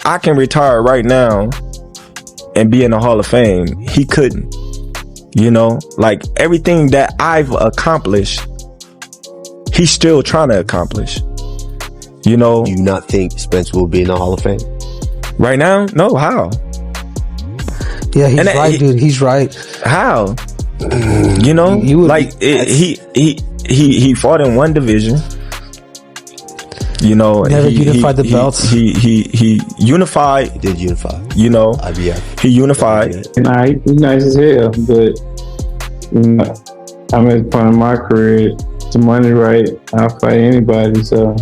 I can retire right now and be in the Hall of Fame. He couldn't. You know, like everything that I've accomplished, he's still trying to accomplish. You know. Do you not think Spence will be in the Hall of Fame? Right now? No, how? Yeah, he's right, dude. He's right. How? You know, like he fought in one division. You know, never unified the belts. He unified. He did unify. You know, IBF. He unified. Nah, he's nice as hell, but I'm at the point of my career. The money right, I'll fight anybody. So.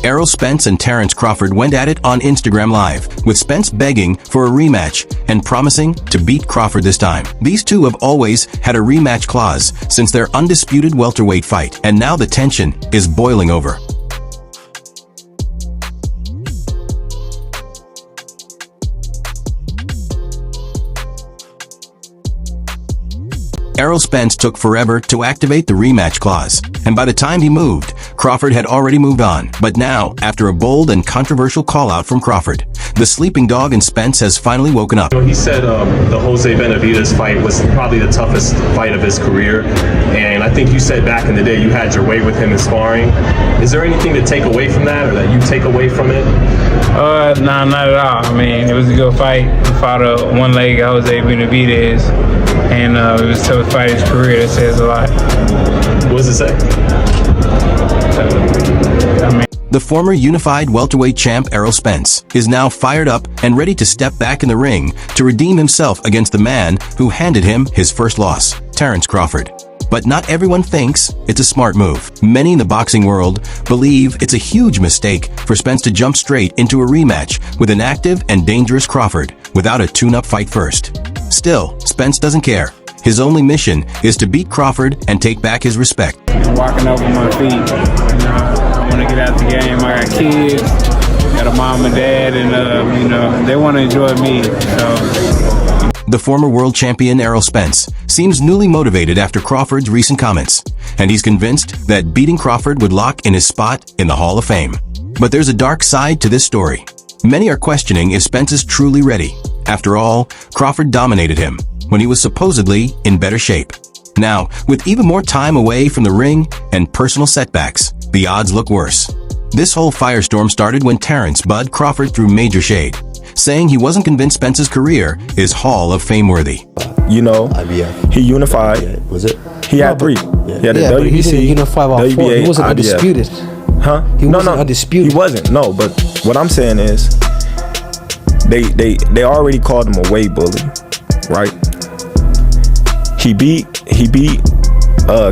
Errol Spence and Terence Crawford went at it on Instagram Live, with Spence begging for a rematch and promising to beat Crawford this time. These two have always had a rematch clause since their undisputed welterweight fight, and now the tension is boiling over. Errol Spence took forever to activate the rematch clause, and by the time he moved, Crawford had already moved on. But now, after a bold and controversial call-out from Crawford, the sleeping dog in Spence has finally woken up. He said the Jose Benavidez fight was probably the toughest fight of his career, and I think you said back in the day you had your way with him in sparring. Is there anything to take away from that, or that you take away from it? Nah, not at all. I mean, it was a good fight. He fought a one-legged Jose Benavidez, and it was the toughest fight of his career. That says a lot. What does it say? The former unified welterweight champ Errol Spence is now fired up and ready to step back in the ring to redeem himself against the man who handed him his first loss, Terence Crawford. But not everyone thinks it's a smart move. Many in the boxing world believe it's a huge mistake for Spence to jump straight into a rematch with an active and dangerous Crawford without a tune-up fight first. Still, Spence doesn't care. His only mission is to beat Crawford and take back his respect. I'm walking over my feet. I want to get out the game. I got kids, got a mom and dad, and they want to enjoy me. So. The former world champion Errol Spence seems newly motivated after Crawford's recent comments, and he's convinced that beating Crawford would lock in his spot in the Hall of Fame. But there's a dark side to this story. Many are questioning if Spence is truly ready. After all, Crawford dominated him when he was supposedly in better shape. Now, with even more time away from the ring and personal setbacks, the odds look worse. This whole firestorm started when Terence "Bud" Crawford threw major shade, saying he wasn't convinced Spence's career is Hall of Fame worthy. You know, IBF. He unified. Yeah, was it? He had three. Yeah. He had the but he WBC, didn't unify all four. WBA, He wasn't IBF. undisputed. Huh? He wasn't undisputed. He wasn't. No, but what I'm saying is, they already called him a weight bully, right? He beat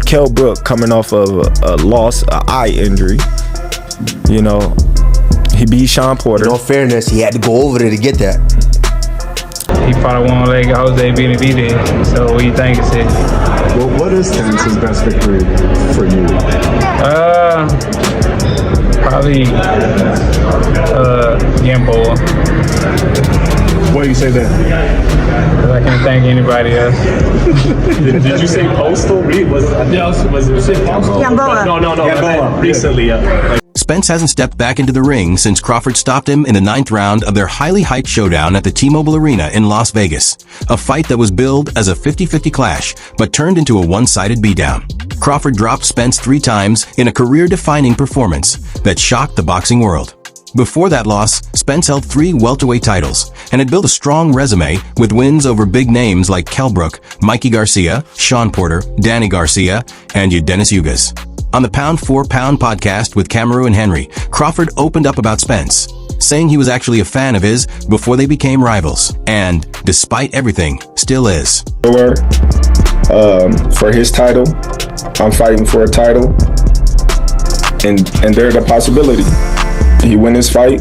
Kell Brook coming off of a loss, an eye injury. You know, he beat Sean Porter. In all fairness, he had to go over there to get that. He fought a one-legged Jose Benavidez. So what do you think it's it? Well, what is Terence's best victory for you? Probably Gamboa. Why do you say that? Because I can't thank anybody else. Did you say Postal? Was it Postal? Gamboa. No. Recently, Spence hasn't stepped back into the ring since Crawford stopped him in the 9th round of their highly hyped showdown at the T-Mobile Arena in Las Vegas, a fight that was billed as a 50-50 clash but turned into a one-sided beatdown. Crawford dropped Spence 3 times in a career-defining performance that shocked the boxing world. Before that loss, Spence held 3 welterweight titles and had built a strong resume with wins over big names like Kell Brook, Mikey Garcia, Sean Porter, Danny Garcia, and Dennis Ugas. On the Pound for Pound podcast with Kamaru and Henry, Crawford opened up about Spence, saying he was actually a fan of his before they became rivals, and, despite everything, still is. For his title, I'm fighting for a title, and there's a possibility. He win his fight,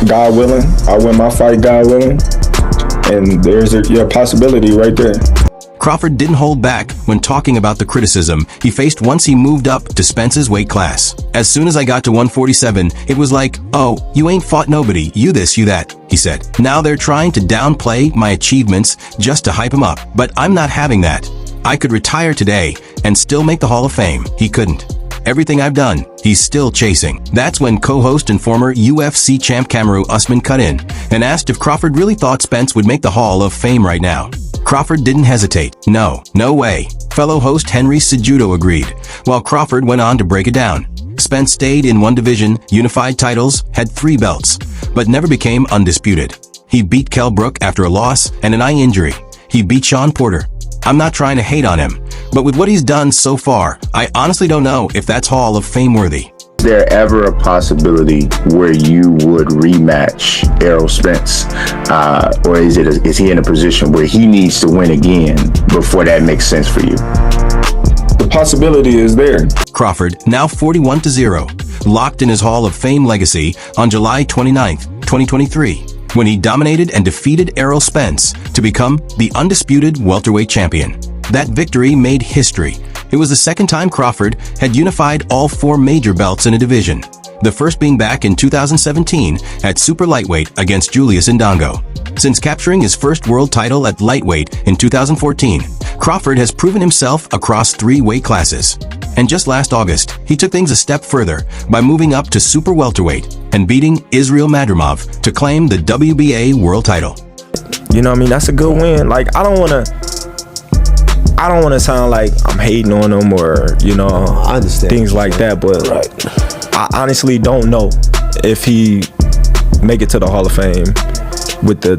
God willing. I win my fight, God willing, and there's a possibility right there. Crawford didn't hold back when talking about the criticism he faced once he moved up to Spence's weight class. As soon as I got to 147, it was like, "Oh, you ain't fought nobody, you this, you that," he said. Now they're trying to downplay my achievements just to hype him up, but I'm not having that. I could retire today and still make the Hall of Fame. He couldn't. Everything I've done, he's still chasing. That's when co-host and former UFC champ Kamaru Usman cut in and asked if Crawford really thought Spence would make the Hall of Fame right now. Crawford didn't hesitate. No way. Fellow host Henry Cejudo agreed, while Crawford went on to break it down. Spence stayed in one division, unified titles, had 3 belts, but never became undisputed. He beat Kell Brook after a loss and an eye injury. He beat Sean Porter. I'm not trying to hate on him, but with what he's done so far, I honestly don't know if that's Hall of Fame worthy. Is there ever a possibility where you would rematch Errol Spence? Or is he in a position where he needs to win again before that makes sense for you? The possibility is there. Crawford, now 41-0, locked in his Hall of Fame legacy on July 29th, 2023, when he dominated and defeated Errol Spence to become the undisputed welterweight champion. That victory made history. It was the second time Crawford had unified all 4 major belts in a division, the first being back in 2017 at super lightweight against Julius Indongo. Since capturing his first world title at lightweight in 2014, Crawford has proven himself across 3 weight classes. And just last August, he took things a step further by moving up to super welterweight and beating Israel Madrimov to claim the WBA world title. You know what I mean? That's a good win. Like, I don't want to sound like I'm hating on him or, I understand things like that, but I honestly don't know if he make it to the Hall of Fame with the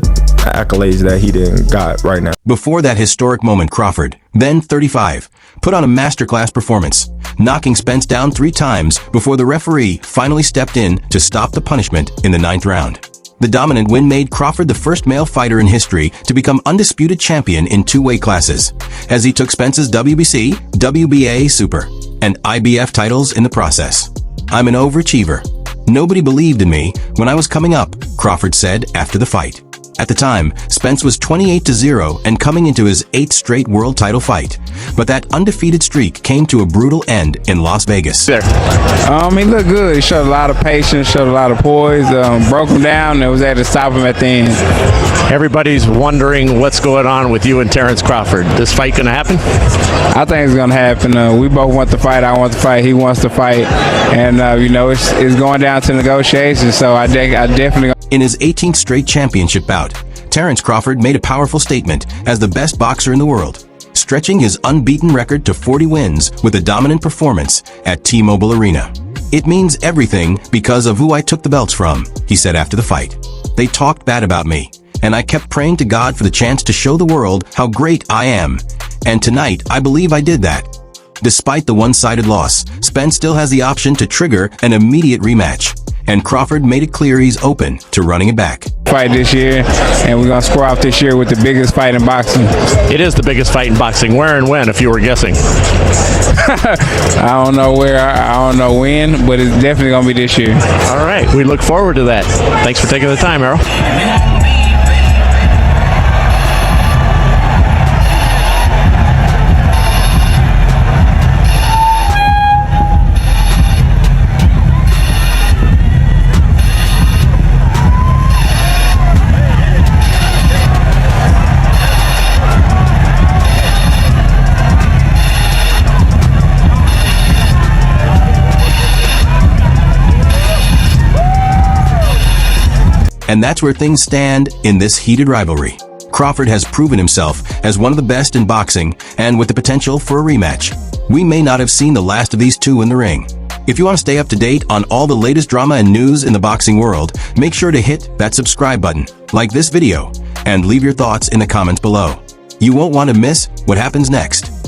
accolades that he didn't got right now. Before that historic moment, Crawford, then 35, put on a masterclass performance, knocking Spence down 3 times before the referee finally stepped in to stop the punishment in the 9th round. The dominant win made Crawford the first male fighter in history to become undisputed champion in 2 weight classes, as he took Spence's WBC, WBA Super, and IBF titles in the process. I'm an overachiever. Nobody believed in me when I was coming up, Crawford said after the fight. At the time, Spence was 28-0 and coming into his 8th straight world title fight. But that undefeated streak came to a brutal end in Las Vegas. He looked good. He showed a lot of patience, showed a lot of poise, broke him down, and was able to stop him at the end. Everybody's wondering what's going on with you and Terence Crawford. This fight going to happen? I think it's going to happen. We both want to fight. I want to fight. He wants to fight. And, it's going down to negotiations, so I definitely... In his 18th straight championship bout, Terence Crawford made a powerful statement as the best boxer in the world, stretching his unbeaten record to 40 wins with a dominant performance at T-Mobile Arena. It means everything because of who I took the belts from, he said after the fight. They talked bad about me, and I kept praying to God for the chance to show the world how great I am. And tonight, I believe I did that. Despite the one-sided loss, Spence still has the option to trigger an immediate rematch. And Crawford made it clear he's open to running it back. Fight this year, and we're going to square off this year with the biggest fight in boxing. It is the biggest fight in boxing. Where and when, if you were guessing? I don't know where, I don't know when, but it's definitely going to be this year. All right, we look forward to that. Thanks for taking the time, Errol. And that's where things stand in this heated rivalry. Crawford has proven himself as one of the best in boxing and with the potential for a rematch. We may not have seen the last of these 2 in the ring. If you want to stay up to date on all the latest drama and news in the boxing world, make sure to hit that subscribe button, like this video, and leave your thoughts in the comments below. You won't want to miss what happens next.